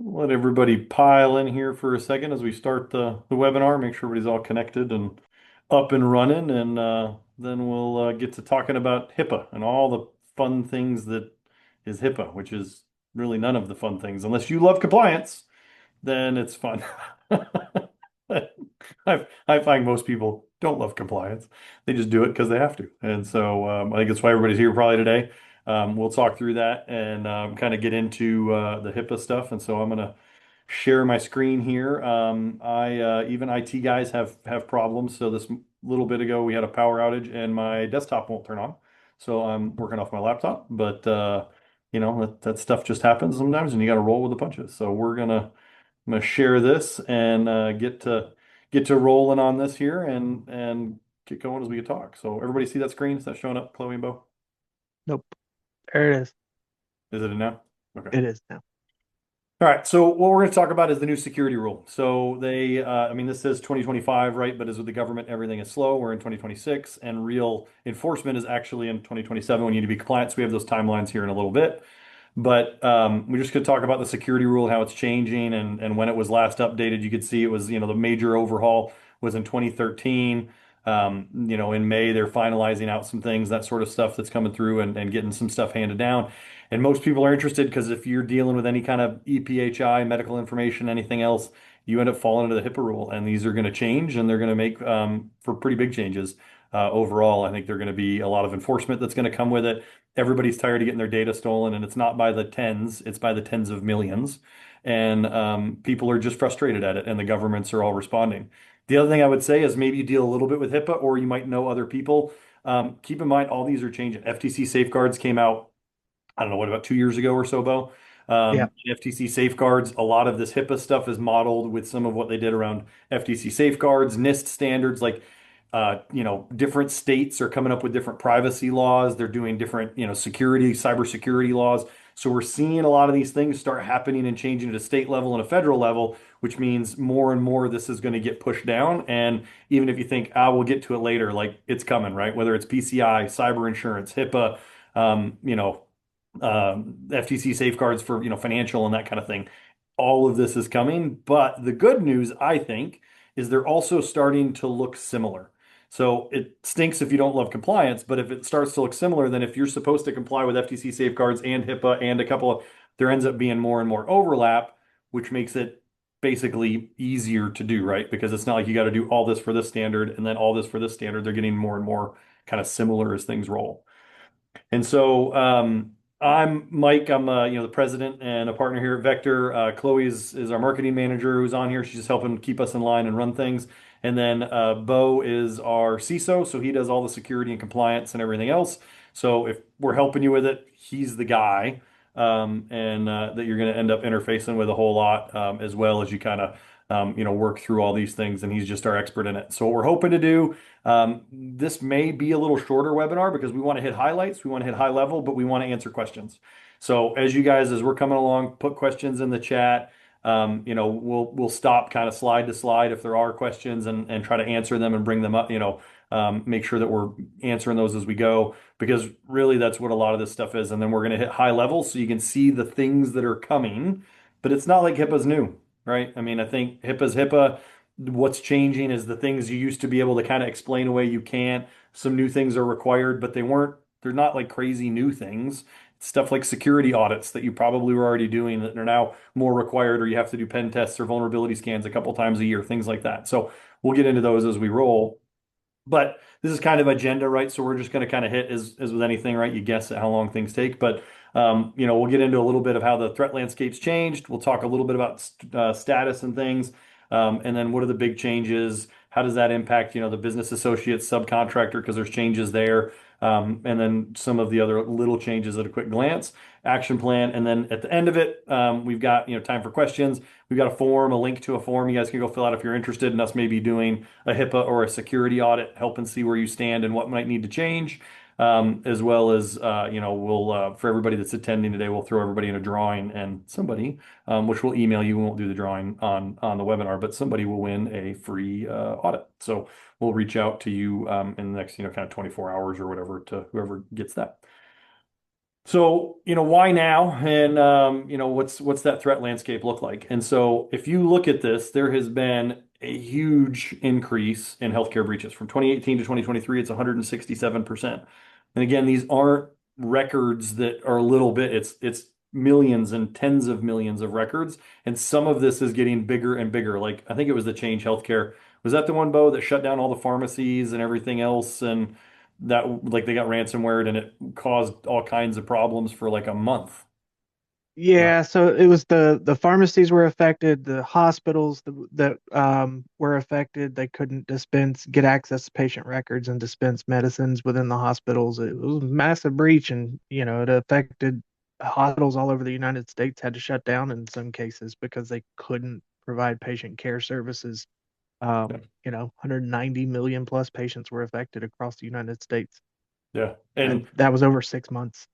Let everybody pile in here for a second as we start the webinar. Make sure everybody's all connected and up and running, and then we'll get to talking about HIPAA and all the fun things that is HIPAA, which is really none of the fun things. Unless you love compliance, then it's fun. I find most people don't love compliance. They just do it because they have to. And so I think that's why everybody's here probably today. We'll talk through that and kind of get into the HIPAA stuff. And so I'm going to share my screen here. I even IT guys have problems. So this little bit ago we had a power outage and my desktop won't turn on. So I'm working off my laptop, but that stuff just happens sometimes, and you got to roll with the punches. So I'm gonna share this and get to rolling on this here and get going as we can talk. So everybody see that screen? Is that showing up, Chloe and Beau? Nope. There it is. Is it in now? Okay. It is now. All right. So what we're going to talk about is the new security rule. So I mean, this says 2025, right? But as with the government, everything is slow. We're in 2026, and real enforcement is actually in 2027 when you need to be compliant. So we have those timelines here in a little bit. But we're just going to talk about the security rule, how it's changing, and when it was last updated. You could see it was, the major overhaul was in 2013. In May, they're finalizing out some things, that sort of stuff that's coming through and getting some stuff handed down. And most people are interested because if you're dealing with any kind of EPHI, medical information, anything else, you end up falling into the HIPAA rule. And these are going to change, and they're going to make for pretty big changes overall. I think they're going to be a lot of enforcement that's going to come with it. Everybody's tired of getting their data stolen, and it's not by the tens, it's by the tens of millions. And people are just frustrated at it, and the governments are all responding. The other thing I would say is maybe you deal a little bit with HIPAA, or you might know other people. Keep in mind, all these are changing. FTC safeguards came out, I don't know, what, about 2 years ago or so, Bo? Yeah. FTC safeguards, a lot of this HIPAA stuff is modeled with some of what they did around FTC safeguards, NIST standards. Like, different states are coming up with different privacy laws. They're doing different, security, cybersecurity laws. So we're seeing a lot of these things start happening and changing at a state level and a federal level, which means more and more this is going to get pushed down. And even if you think, we'll get to it later, like it's coming, right? Whether it's PCI, cyber insurance, HIPAA, um, you know, FTC safeguards for, financial and that kind of thing. All of this is coming, but the good news, I think, is they're also starting to look similar. So it stinks if you don't love compliance, but if it starts to look similar, then if you're supposed to comply with FTC safeguards and HIPAA and a couple of, there ends up being more and more overlap, which makes it basically easier to do, right? Because it's not like you got to do all this for this standard and then all this for this standard. They're getting more and more kind of similar as things roll. And so I'm Mike. I'm the president and a partner here at Vector. Chloe is our marketing manager who's on here. She's just helping keep us in line and run things. And then Beau is our CISO, so he does all the security and compliance and everything else. So if we're helping you with it, he's the guy, and that you're going to end up interfacing with a whole lot, as well as you kind of work through all these things. And he's just our expert in it. So what we're hoping to do. This may be a little shorter webinar because we want to hit highlights, we want to hit high level, but we want to answer questions. So as you guys, as we're coming along, put questions in the chat. We'll stop kind of slide to slide if there are questions and try to answer them and bring them up. Make sure that we're answering those as we go because really that's what a lot of this stuff is. And then we're going to hit high level so you can see the things that are coming. But it's not like HIPAA's new, right? I mean, I think HIPAA's HIPAA. What's changing is the things you used to be able to kind of explain away you can't. Some new things are required, but they're not like crazy new things. Stuff like security audits that you probably were already doing that are now more required, or you have to do pen tests or vulnerability scans a couple times a year, things like that. So we'll get into those as we roll. But this is kind of agenda, right? So we're just going to kind of hit as with anything, right? You guess at how long things take. But we'll get into a little bit of how the threat landscape's changed. We'll talk a little bit about status and things. And then what are the big changes? How does that impact, the business associate subcontractor? Because there's changes there. And then some of the other little changes at a quick glance, action plan. And then at the end of it, we've got, time for questions. We've got a form, a link to a form you guys can go fill out if you're interested in us maybe doing a HIPAA or a security audit, help and see where you stand and what might need to change. As well as, we'll, for everybody that's attending today, we'll throw everybody in a drawing and somebody, which we'll email you. We won't do the drawing on the webinar, but somebody will win a free audit. So we'll reach out to you in the next, kind of 24 hours or whatever to whoever gets that. So, why now? And what's that threat landscape look like? And so if you look at this, there has been a huge increase in healthcare breaches. From 2018 to 2023, it's 167%. And again, these aren't records that are a little bit, it's millions and tens of millions of records. And some of this is getting bigger and bigger. Like I think it was the Change Healthcare. Was that the one, Beau, that shut down all the pharmacies and everything else? And that like they got ransomware and it caused all kinds of problems for like a month. Yeah. Yeah, so it was the pharmacies were affected, the hospitals that were affected. They couldn't get access to patient records and dispense medicines within the hospitals. It was a massive breach, and it affected hospitals all over the United States had to shut down in some cases because they couldn't provide patient care services. Yeah. 190 million plus patients were affected across the United States, Yeah. and And that was over 6 months.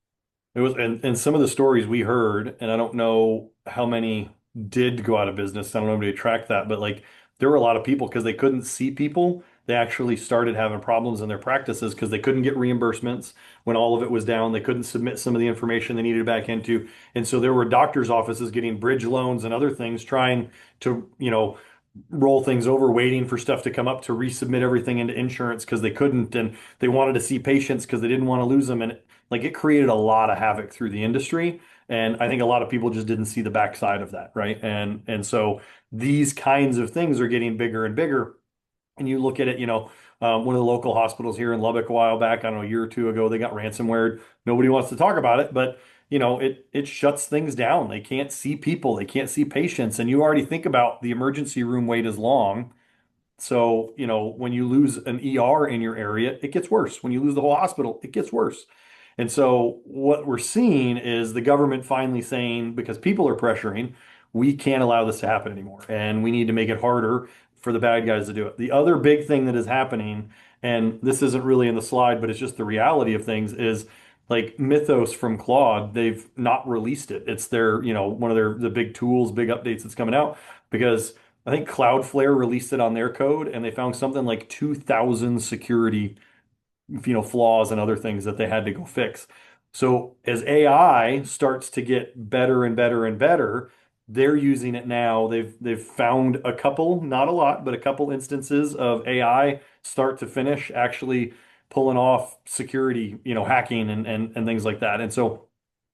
it was, and some of the stories we heard, and I don't know how many did go out of business. I don't know if they track that, but like there were a lot of people because they couldn't see people. They actually started having problems in their practices because they couldn't get reimbursements when all of it was down. They couldn't submit some of the information they needed back into. And so there were doctors' offices getting bridge loans and other things trying to, roll things over, waiting for stuff to come up to resubmit everything into insurance because they couldn't. And they wanted to see patients because they didn't want to lose them. And like it created a lot of havoc through the industry. And I think a lot of people just didn't see the backside of that, right? And so these kinds of things are getting bigger and bigger. And you look at it, one of the local hospitals here in Lubbock a while back, I don't know, a year or two ago, they got ransomware. Nobody wants to talk about it, but it shuts things down. They can't see people, they can't see patients, and you already think about the emergency room wait is long. So, when you lose an ER in your area, it gets worse. When you lose the whole hospital, it gets worse. And so, what we're seeing is the government finally saying, because people are pressuring, we can't allow this to happen anymore. And we need to make it harder for the bad guys to do it. The other big thing that is happening, and this isn't really in the slide, but it's just the reality of things, is like Mythos from Claude, they've not released it. It's their, one of the big tools, big updates that's coming out because I think Cloudflare released it on their code and they found something like 2,000 security, flaws and other things that they had to go fix. So as AI starts to get better and better and better, they're using it now. They've found a couple, not a lot, but a couple instances of AI start to finish actually pulling off security, hacking and things like that. And so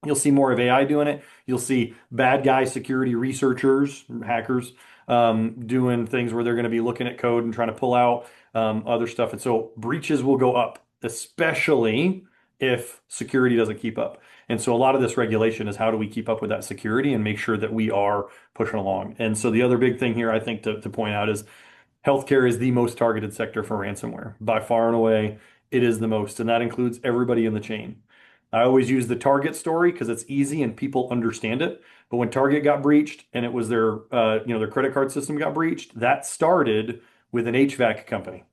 you'll see more of AI doing it. You'll see bad guy security researchers, hackers, doing things where they're going to be looking at code and trying to pull out other stuff. And so breaches will go up, especially if security doesn't keep up. And so a lot of this regulation is how do we keep up with that security and make sure that we are pushing along. And so the other big thing here, I think, to point out is healthcare is the most targeted sector for ransomware. By far and away, it is the most, and that includes everybody in the chain. I always use the Target story because it's easy and people understand it. But when Target got breached and it was their credit card system got breached, that started with an HVAC company.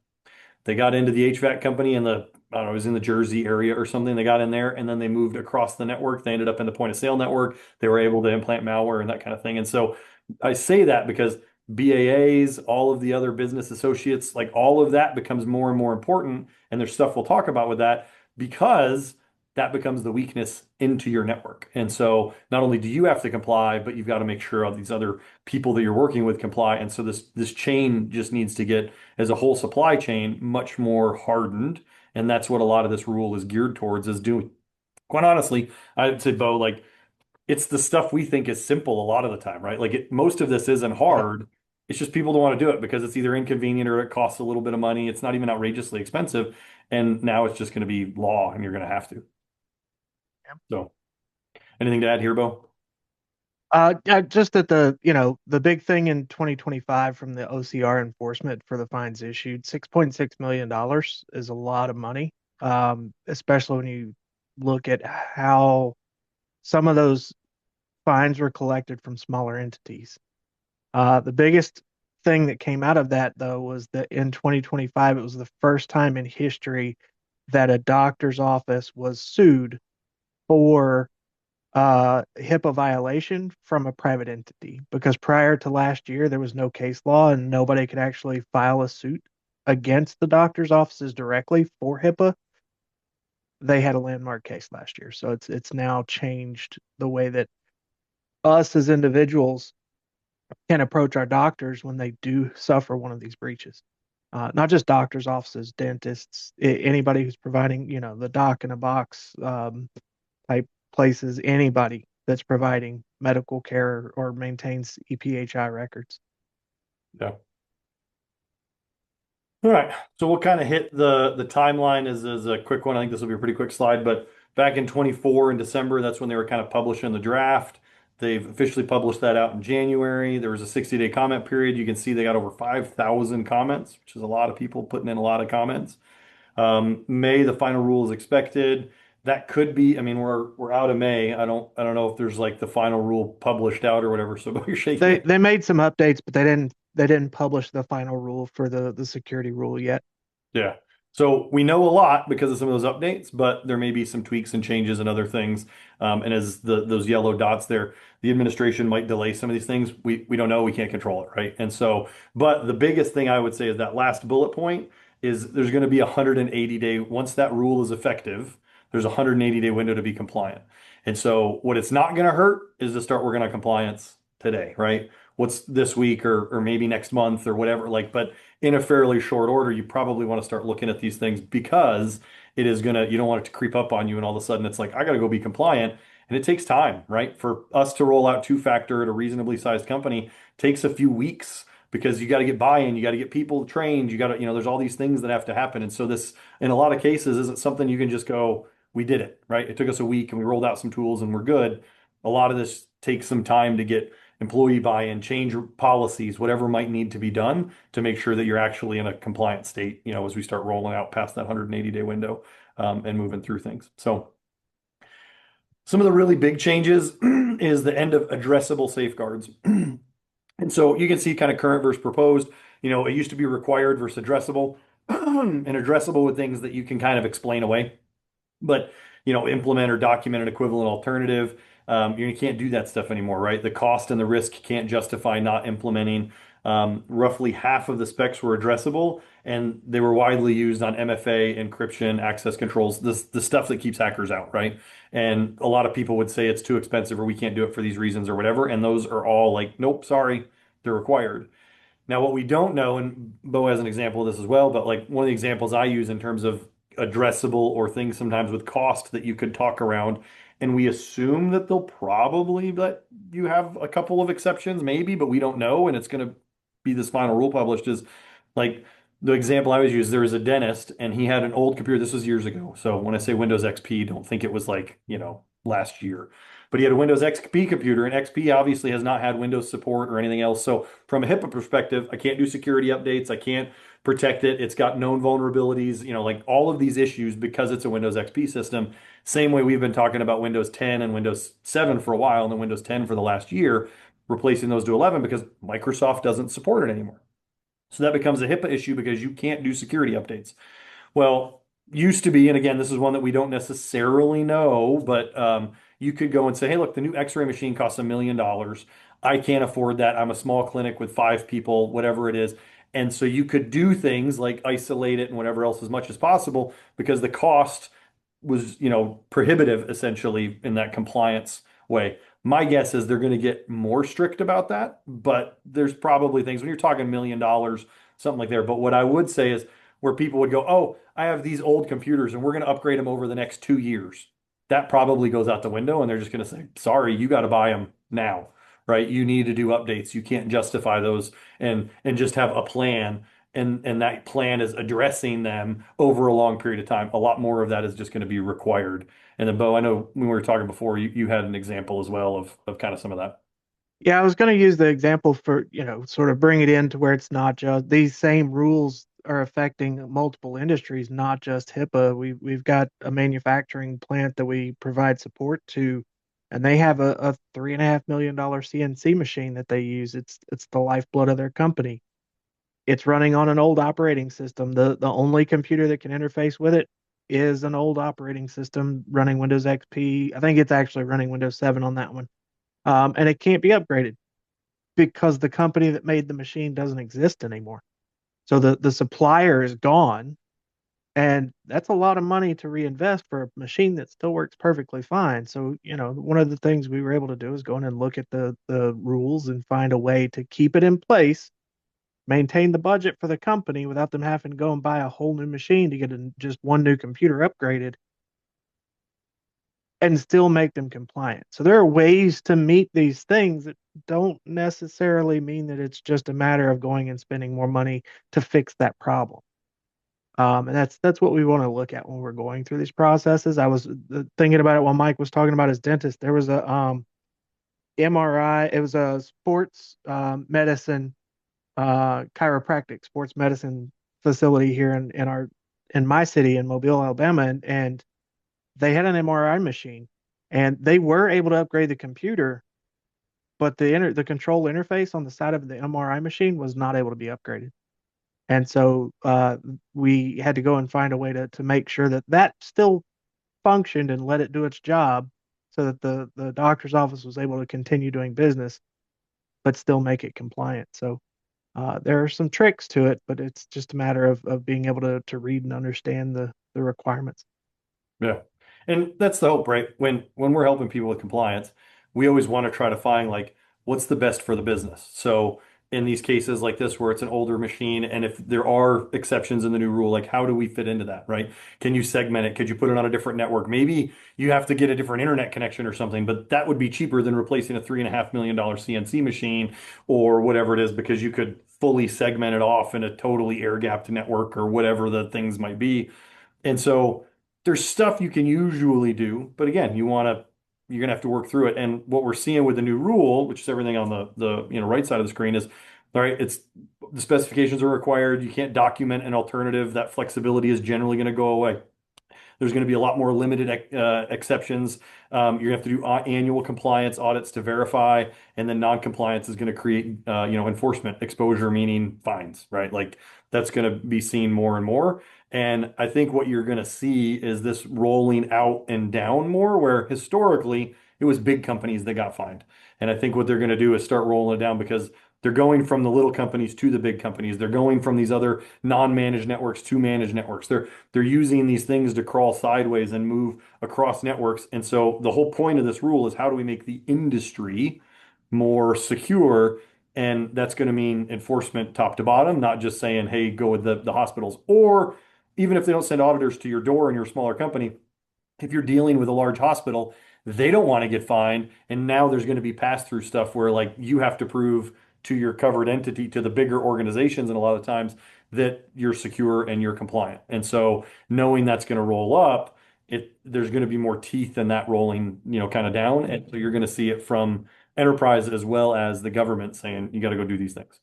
They got into the HVAC company in I don't know, it was in the Jersey area or something. They got in there and then they moved across the network. They ended up in the point of sale network. They were able to implant malware and that kind of thing. And so I say that because BAAs, all of the other business associates, like all of that becomes more and more important. And there's stuff we'll talk about with that because that becomes the weakness into your network. And so not only do you have to comply, but you've got to make sure all these other people that you're working with comply. And so this chain just needs to get as a whole supply chain much more hardened. And that's what a lot of this rule is geared towards is doing. Quite honestly, I'd say, Bo, like it's the stuff we think is simple a lot of the time, right? Like most of this isn't Yep. hard. It's just people don't want to do it because it's either inconvenient or it costs a little bit of money. It's not even outrageously expensive. And now it's just going to be law and you're going to have to. So anything to add here, Bo? Just that the big thing in 2025 from the OCR enforcement for the fines issued, $6.6 million is a lot of money, especially when you look at how some of those fines were collected from smaller entities. The biggest thing that came out of that, though, was that in 2025, it was the first time in history that a doctor's office was sued for HIPAA violation from a private entity because prior to last year, there was no case law and nobody could actually file a suit against the doctor's offices directly for HIPAA. they had a landmark case last year. So it's now changed the way that us as individuals can approach our doctors when they do suffer one of these breaches. Not just doctors' offices, dentists, anybody who's providing, the doc in a box type places, anybody that's providing medical care or maintains EPHI records. Yeah. All right. So we'll kind of hit the timeline as a quick one. I think this will be a pretty quick slide, but back in 24 in December, that's when they were kind of publishing the draft. They've officially published that out in January. There was a 60-day comment period. You can see they got over 5,000 comments, which is a lot of people putting in a lot of comments. May, the final rule is expected. That could be, I mean, we're out of May. I don't know if there's like the final rule published out or whatever. So but you're shaking They it. they made some updates, but they didn't publish the final rule for the security rule yet. Yeah. So we know a lot because of some of those updates, but there may be some tweaks and changes and other things. And as those yellow dots there, the administration might delay some of these things. We don't know. We can't control it, right? And so, but the biggest thing I would say is that last bullet point is there's going to be a 180-day, once that rule is effective, there's a 180-day window to be compliant. And so what it's not going to hurt is to start working on compliance today, right? What's this week or maybe next month or whatever, like, but in a fairly short order, you probably want to start looking at these things because it is gonna, you don't want it to creep up on you and all of a sudden it's like, I gotta go be compliant. And it takes time, right? For us to roll out two-factor at a reasonably sized company takes a few weeks because you got to get buy-in, you got to get people trained, you got to, there's all these things that have to happen. And so this, in a lot of cases, isn't something you can just go, we did it, right? It took us a week and we rolled out some tools and we're good. A lot of this takes some time to get employee buy-in, change policies, whatever might need to be done to make sure that you're actually in a compliant state, as we start rolling out past that 180-day window and moving through things. So some of the really big changes is the end of addressable safeguards. And so you can see kind of current versus proposed. It used to be required versus addressable and addressable with things that you can kind of explain away but implement or document an equivalent alternative. You can't do that stuff anymore, right? The cost and the risk can't justify not implementing. Roughly half of the specs were addressable, and they were widely used on MFA, encryption, access controls, the stuff that keeps hackers out, right? And a lot of people would say it's too expensive or we can't do it for these reasons or whatever. And those are all like, nope, sorry, they're required. Now, what we don't know, and Beau has an example of this as well, but like one of the examples I use in terms of addressable or things sometimes with cost that you could talk around, and we assume that they'll probably let you have a couple of exceptions, maybe, but we don't know, and it's going to be this final rule published is like the example I always use, there was a dentist and he had an old computer. This was years ago. So when I say Windows XP, don't think it was like, last year. But he had a Windows XP computer, and XP obviously has not had Windows support or anything else. So from a HIPAA perspective, I can't do security updates. I can't protect it. It's got known vulnerabilities, like all of these issues because it's a Windows XP system. Same way we've been talking about Windows 10 and Windows 7 for a while, and then Windows 10 for the last year, replacing those to 11 because Microsoft doesn't support it anymore. So that becomes a HIPAA issue because you can't do security updates. Well, used to be, and again, this is one that we don't necessarily know, but you could go and say, hey, look, the new X-ray machine costs $1 million. I can't afford that. I'm a small clinic with 5 people, whatever it is. And so you could do things like isolate it and whatever else as much as possible because the cost was, prohibitive essentially in that compliance way. My guess is they're going to get more strict about that, but there's probably things when you're talking $1 million, something like there. But what I would say is where people would go, oh, I have these old computers and we're going to upgrade them over the next 2 years. That probably goes out the window and they're just going to say, sorry, you got to buy them now, right? You need to do updates. You can't justify those and just have a plan and that plan is addressing them over a long period of time. A lot more of that is just going to be required. And then, Beau, I know when we were talking before, you had an example as well of kind of some of that. Yeah, I was going to use the example for, sort of bring it in to where it's not just these same rules are affecting multiple industries, not just HIPAA. We've got a manufacturing plant that we provide support to, and they have a $3.5 million CNC machine that they use. It's the lifeblood of their company. It's running on an old operating system. The only computer that can interface with it is an old operating system running Windows XP. I think it's actually running Windows 7 on that one. And it can't be upgraded because the company that made the machine doesn't exist anymore. So the supplier is gone, And that's a lot of money to reinvest for a machine that still works perfectly fine. So, one of the things we were able to do is go in and look at the rules and find a way to keep it in place, maintain the budget for the company without them having to go and buy a whole new machine to get just one new computer upgraded and still make them compliant. So there are ways to meet these things that don't necessarily mean that it's just a matter of going and spending more money to fix that problem. And that's what we want to look at when we're going through these processes. I was thinking about it while Mike was talking about his dentist. There was a MRI. It was a sports medicine, chiropractic sports medicine facility here in my city in Mobile, Alabama, and they had an MRI machine, and they were able to upgrade the computer, but the control interface on the side of the MRI machine was not able to be upgraded. And so we had to go and find a way to make sure that that still functioned and let it do its job so that the doctor's office was able to continue doing business, but still make it compliant. So there are some tricks to it, but it's just a matter of being able to read and understand the requirements. Yeah. And that's the hope, right? When we're helping people with compliance, we always want to try to find like what's the best for the business. So in these cases like this where it's an older machine and if there are exceptions in the new rule, like how do we fit into that, right? Can you segment it? Could you put it on a different network? Maybe you have to get a different internet connection or something, but that would be cheaper than replacing a $3.5 million CNC machine or whatever it is because you could fully segment it off in a totally air-gapped network or whatever the things might be. And so there's stuff you can usually do, but again, you're gonna have to work through it. And what we're seeing with the new rule, which is everything on the right side of the screen, is all right, it's the specifications are required. You can't document an alternative. That flexibility is generally going to go away. There's going to be a lot more limited exceptions. You're going to have to do annual compliance audits to verify, and then non-compliance is going to create, enforcement exposure, meaning fines, right? Like that's going to be seen more and more. And I think what you're going to see is this rolling out and down more, where historically it was big companies that got fined. And I think what they're going to do is start rolling it down because they're going from the little companies to the big companies. They're going from these other non-managed networks to managed networks. They're using these things to crawl sideways and move across networks. And so the whole point of this rule is how do we make the industry more secure? And that's going to mean enforcement top to bottom, not just saying, hey, go with the hospitals. Or even if they don't send auditors to your door in your smaller company, if you're dealing with a large hospital, they don't want to get fined. And now there's going to be pass-through stuff where like you have to prove to your covered entity, to the bigger organizations, and a lot of times that you're secure and you're compliant. And so knowing that's going to roll up, there's going to be more teeth in that rolling, kind of down. And so you're going to see it from enterprise as well as the government saying you got to go do these things.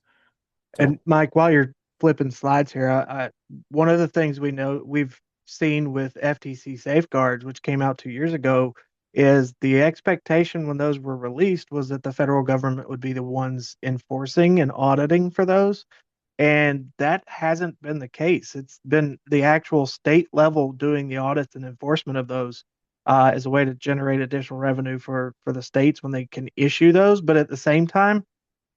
And So Mike, while you're flipping slides here, one of the things we've seen with FTC safeguards, which came out 2 years ago, is the expectation when those were released was that the federal government would be the ones enforcing and auditing for those. And that hasn't been the case. It's been the actual state level doing the audits and enforcement of those as a way to generate additional revenue for the states when they can issue those. But at the same time,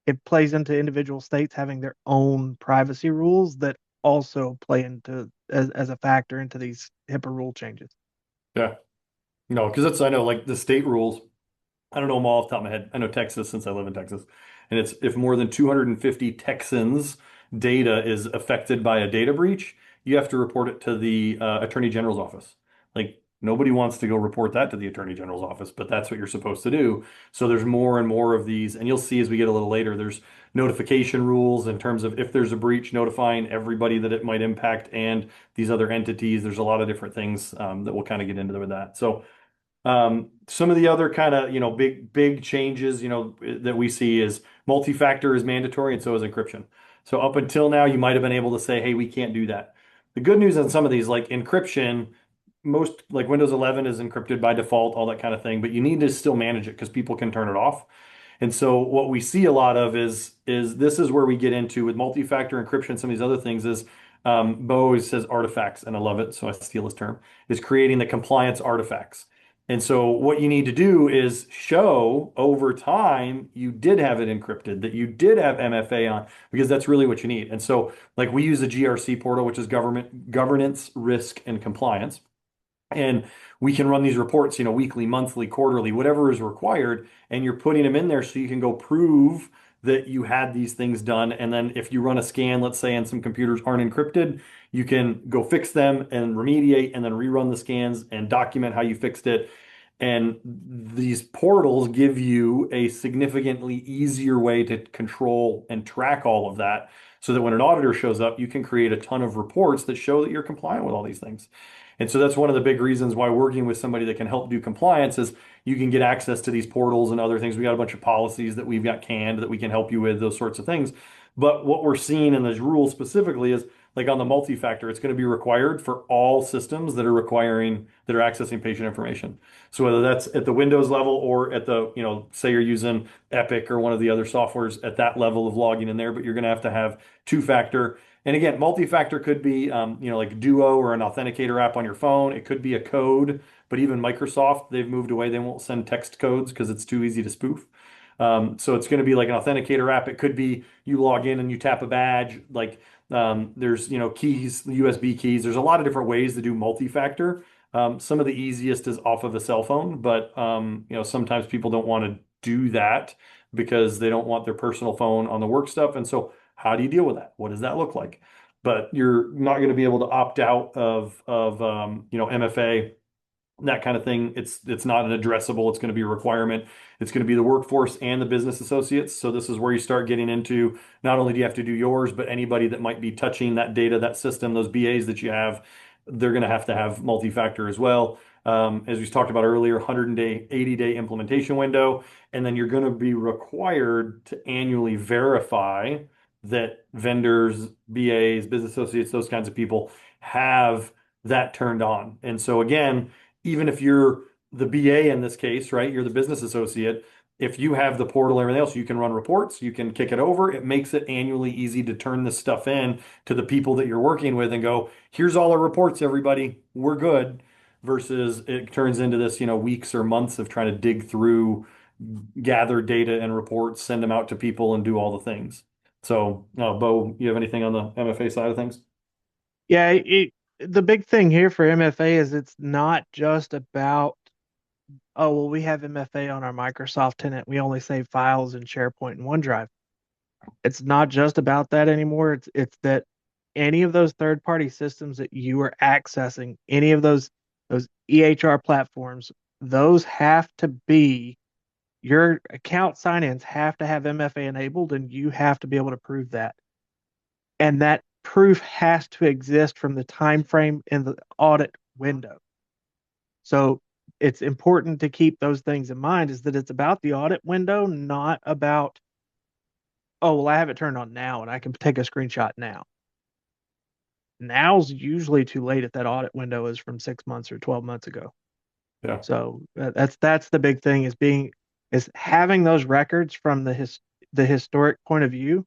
it plays into individual states having their own privacy rules that also play into as a factor into these HIPAA rule changes. yeah, no, because I know like the state rules. I don't know them all off the top of my head. I know Texas since I live in Texas. And it's if more than 250 Texans' data is affected by a data breach, you have to report it to the Attorney General's office. Like nobody wants to go report that to the Attorney General's office, but that's what you're supposed to do. So there's more and more of these, and you'll see as we get a little later, there's notification rules in terms of if there's a breach, notifying everybody that it might impact and these other entities. There's a lot of different things that we'll kind of get into with that. So some of the other kind of, big changes, that we see is multi-factor is mandatory and so is encryption. So up until now, you might have been able to say, hey, we can't do that. The good news on some of these, like encryption, most like Windows 11 is encrypted by default, all that kind of thing, but you need to still manage it because people can turn it off. And so what we see a lot of is this is where we get into with multi-factor encryption, some of these other things is Beau always says artifacts, and I love it, so I steal his term, is creating the compliance artifacts. And so what you need to do is show over time you did have it encrypted, that you did have MFA on, because that's really what you need. And so like we use the GRC portal, which is government governance, risk, and compliance. And we can run these reports, weekly, monthly, quarterly, whatever is required. And you're putting them in there so you can go prove that you had these things done. And then if you run a scan, let's say, and some computers aren't encrypted, you can go fix them and remediate and then rerun the scans and document how you fixed it. And these portals give you a significantly easier way to control and track all of that so that when an auditor shows up, you can create a ton of reports that show that you're compliant with all these things. And so that's one of the big reasons why working with somebody that can help do compliance is you can get access to these portals and other things. We got a bunch of policies that we've got canned that we can help you with, those sorts of things. But what we're seeing in those rules specifically is like on the multi-factor, it's going to be required for all systems that are accessing patient information. So whether that's at the Windows level or at the, say you're using Epic or one of the other softwares at that level of logging in there, but you're going to have two-factor. And again, multi-factor could be, like Duo or an authenticator app on your phone. It could be a code, but even Microsoft, they've moved away. They won't send text codes because it's too easy to spoof. So it's going to be like an authenticator app. It could be you log in and you tap a badge. Like there's, keys, USB keys. There's a lot of different ways to do multi-factor. Some of the easiest is off of a cell phone, but sometimes people don't want to do that because they don't want their personal phone on the work stuff. And so how do you deal with that? What does that look like? But you're not going to be able to opt out of MFA, that kind of thing. It's not an addressable. It's going to be a requirement. It's going to be the workforce and the business associates. So this is where you start getting into not only do you have to do yours, but anybody that might be touching that data, that system, those BAs that you have, they're going to have multi-factor as well. As we talked about earlier, 100-day, 80-day implementation window, and then you're going to be required to annually verify that vendors, BAs, business associates, those kinds of people have that turned on. And so again, even if you're the BA in this case, right? You're the business associate. If you have the portal and everything else, you can run reports, you can kick it over. It makes it annually easy to turn this stuff in to the people that you're working with and go, here's all our reports, everybody. We're good. Versus it turns into this, weeks or months of trying to dig through, gather data and reports, send them out to people and do all the things. So, Beau, you have anything on the MFA side of things? Yeah, the big thing here for MFA is it's not just about, oh, well, we have MFA on our Microsoft tenant. We only save files in SharePoint and OneDrive. It's not just about that anymore. It's that any of those third-party systems that you are accessing, any of those EHR platforms, those have to be your account sign-ins have to have MFA enabled, and you have to be able to prove that. And that proof has to exist from the time frame in the audit window. So it's important to keep those things in mind, is that it's about the audit window, not about, oh, well, I have it turned on now and I can take a screenshot now. Now's usually too late if that audit window is from 6 months or 12 months ago. Yeah. So that's the big thing, is having those records from the historic point of view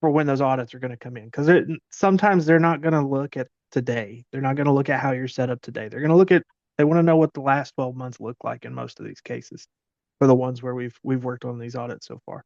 for when those audits are going to come in, because sometimes they're not going to look at today. They're not going to look at how you're set up today. They want to know what the last 12 months look like in most of these cases for the ones where we've worked on these audits so far.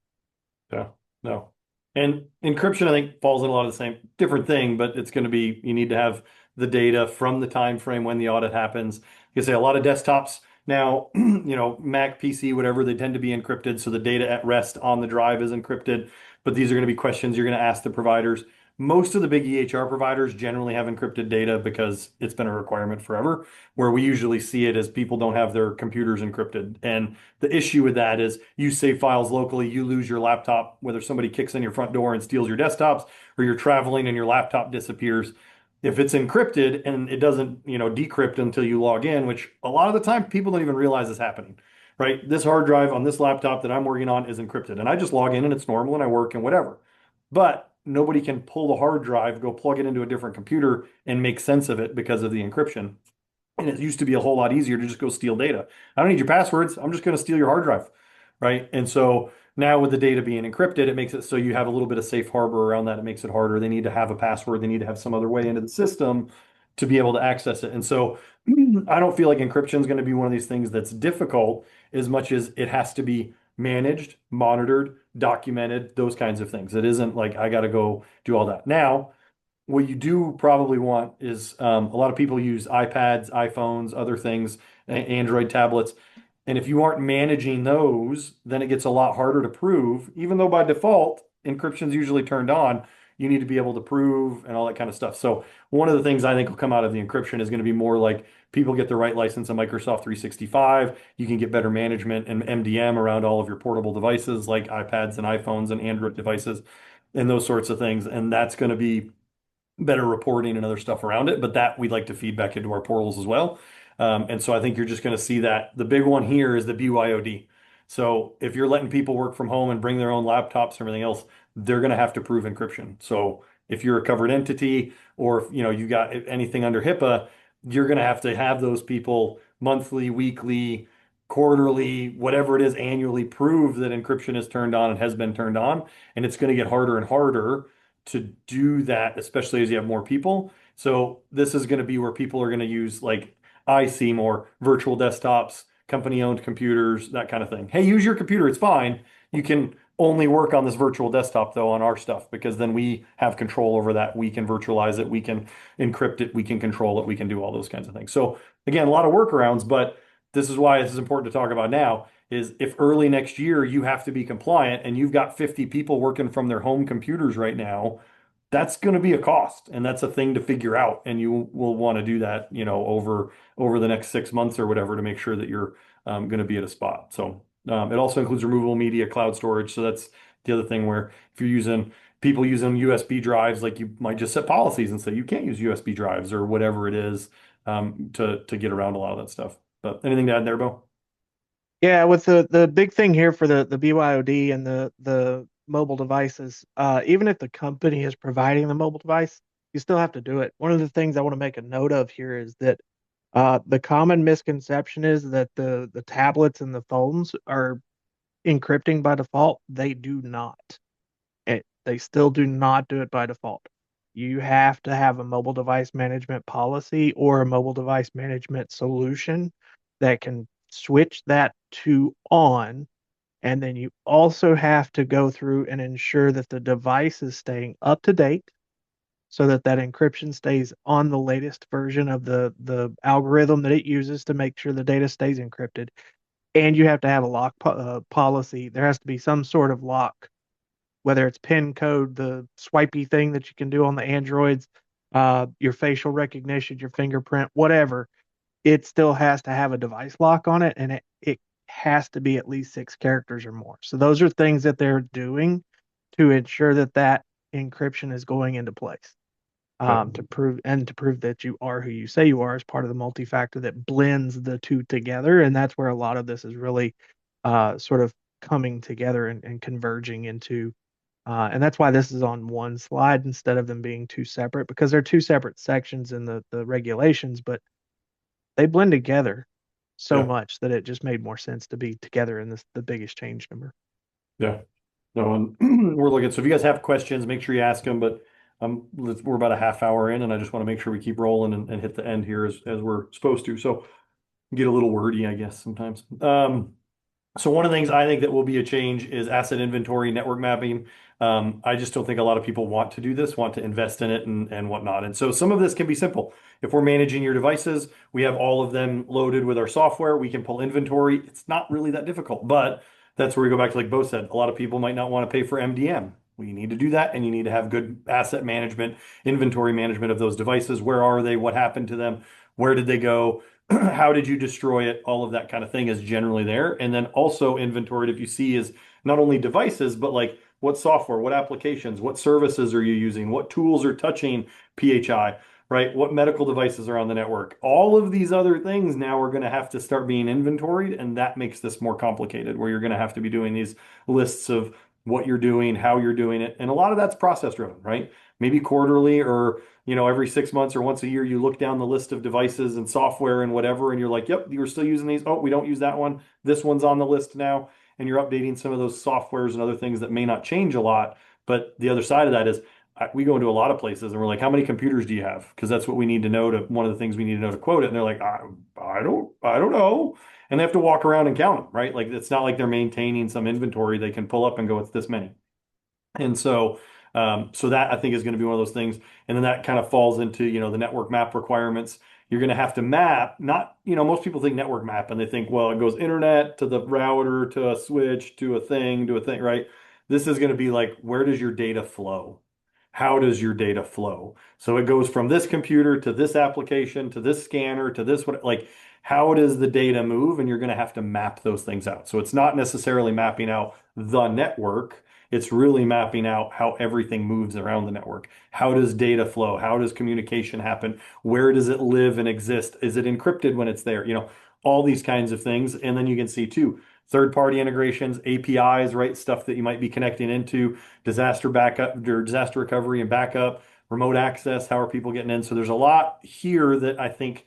Yeah, no. And encryption, I think, falls in a lot of the same different thing, but it's going to be you need to have the data from the time frame when the audit happens. You say a lot of desktops now, Mac, PC, whatever, they tend to be encrypted, so the data at rest on the drive is encrypted. But these are going to be questions you're going to ask the providers. Most of the big EHR providers generally have encrypted data because it's been a requirement forever. Where we usually see it as people don't have their computers encrypted. And the issue with that is you save files locally, you lose your laptop, whether somebody kicks in your front door and steals your desktops, or you're traveling and your laptop disappears. If it's encrypted and it doesn't, decrypt until you log in, which a lot of the time people don't even realize is happening, right? This hard drive on this laptop that I'm working on is encrypted, and I just log in and it's normal and I work and whatever. But nobody can pull the hard drive, go plug it into a different computer and make sense of it because of the encryption. And it used to be a whole lot easier to just go steal data. I don't need your passwords. I'm just going to steal your hard drive, right? And so now with the data being encrypted, it makes it so you have a little bit of safe harbor around that. It makes it harder. They need to have a password. They need to have some other way into the system to be able to access it. And so I don't feel like encryption is going to be one of these things that's difficult as much as it has to be managed, monitored, documented, those kinds of things. It isn't like I got to go do all that. Now, what you do probably want is a lot of people use iPads, iPhones, other things, Android tablets. And if you aren't managing those, then it gets a lot harder to prove, even though by default, encryption is usually turned on. You need to be able to prove and all that kind of stuff. So one of the things I think will come out of the encryption is going to be more like people get the right license on Microsoft 365. You can get better management and MDM around all of your portable devices like iPads and iPhones and Android devices and those sorts of things. And that's going to be better reporting and other stuff around it, but that we'd like to feed back into our portals as well. And so I think you're just going to see that. The big one here is the BYOD. So if you're letting people work from home and bring their own laptops and everything else, they're going to have to prove encryption. So if you're a covered entity or if, you got anything under HIPAA, you're going to have those people monthly, weekly, quarterly, whatever it is, annually prove that encryption is turned on and has been turned on. And it's going to get harder and harder to do that, especially as you have more people. So this is going to be where people are going to use like I see more virtual desktops, company-owned computers, that kind of thing. Hey, use your computer, it's fine. You can only work on this virtual desktop though on our stuff because then we have control over that. We can virtualize it, we can encrypt it, we can control it, we can do all those kinds of things. So again, a lot of workarounds, but this is why this is important to talk about now is if early next year you have to be compliant and you've got 50 people working from their home computers right now, that's going to be a cost and that's a thing to figure out. And you will want to do that, over the next 6 months or whatever to make sure that you're going to be at a spot. So it also includes removable media, cloud storage. So that's the other thing where if you're using people using USB drives, like you might just set policies and say you can't use USB drives or whatever it is to get around a lot of that stuff. But anything to add there, Beau? Yeah, with the big thing here for the BYOD and the mobile devices, even if the company is providing the mobile device, you still have to do it. One of the things I want to make a note of here is that the common misconception is that the tablets and the phones are encrypting by default. They do not. They still do not do it by default. You have to have a mobile device management policy or a mobile device management solution that can switch that to on. And then you also have to go through and ensure that the device is staying up to date so that that encryption stays on the latest version of the algorithm that it uses to make sure the data stays encrypted. And you have to have a lock policy. There has to be some sort of lock, whether it's PIN code, the swipey thing that you can do on the Androids, your facial recognition, your fingerprint, whatever. It still has to have a device lock on it, and it has to be at least 6 characters or more. So those are things that they're doing to ensure that that encryption is going into place, Okay. to prove that you are who you say you are as part of the multi-factor that blends the two together. And that's where a lot of this is really sort of coming together and converging into. And that's why this is on one slide instead of them being two separate, because they're two separate sections in the regulations, but they blend together so Yeah. much that it just made more sense to be together in this the biggest change number. Yeah. No, and we're looking. So if you guys have questions, make sure you ask them. But we're about a half hour in, and I just want to make sure we keep rolling and hit the end here as we're supposed to. So get a little wordy, I guess, sometimes. So one of the things I think that will be a change is asset inventory, network mapping. I just don't think a lot of people want to do this, want to invest in it and whatnot. And so some of this can be simple. If we're managing your devices, we have all of them loaded with our software. We can pull inventory. It's not really that difficult, but that's where we go back to like Beau said, a lot of people might not want to pay for MDM. Well, you need to do that, and you need to have good asset management, inventory management of those devices. Where are they? What happened to them? Where did they go? How did you destroy it? All of that kind of thing is generally there. And then also inventoried, if you see, is not only devices, but like what software, what applications, what services are you using? What tools are touching PHI, right? What medical devices are on the network? All of these other things now are going to have to start being inventoried. And that makes this more complicated, where you're going to have to be doing these lists of what you're doing, how you're doing it. And a lot of that's process driven, right? Maybe quarterly or every 6 months or once a year, you look down the list of devices and software and whatever, and you're like, yep, you're still using these. Oh, we don't use that one. This one's on the list now. And you're updating some of those softwares and other things that may not change a lot. But the other side of that is we go into a lot of places and we're like, how many computers do you have? Because that's what we need to know to, one of the things we need to know to quote it. And they're like, I don't know. And they have to walk around and count them, right? Like it's not like they're maintaining some inventory they can pull up and go, it's this many. And so, so that I think is going to be one of those things. And then that kind of falls into, the network map requirements. You're going to have to map, not, most people think network map and they think, well, it goes internet to the router to a switch to a thing, right? This is going to be like, where does your data flow? How does your data flow? So it goes from this computer to this application to this scanner to this, what, like, how does the data move? And you're going to have to map those things out. So it's not necessarily mapping out the network. It's really mapping out how everything moves around the network. How does data flow? How does communication happen? Where does it live and exist? Is it encrypted when it's there? All these kinds of things. And then you can see too, third-party integrations, APIs, right? Stuff that you might be connecting into, disaster backup or disaster recovery and backup, remote access. How are people getting in? So there's a lot here that I think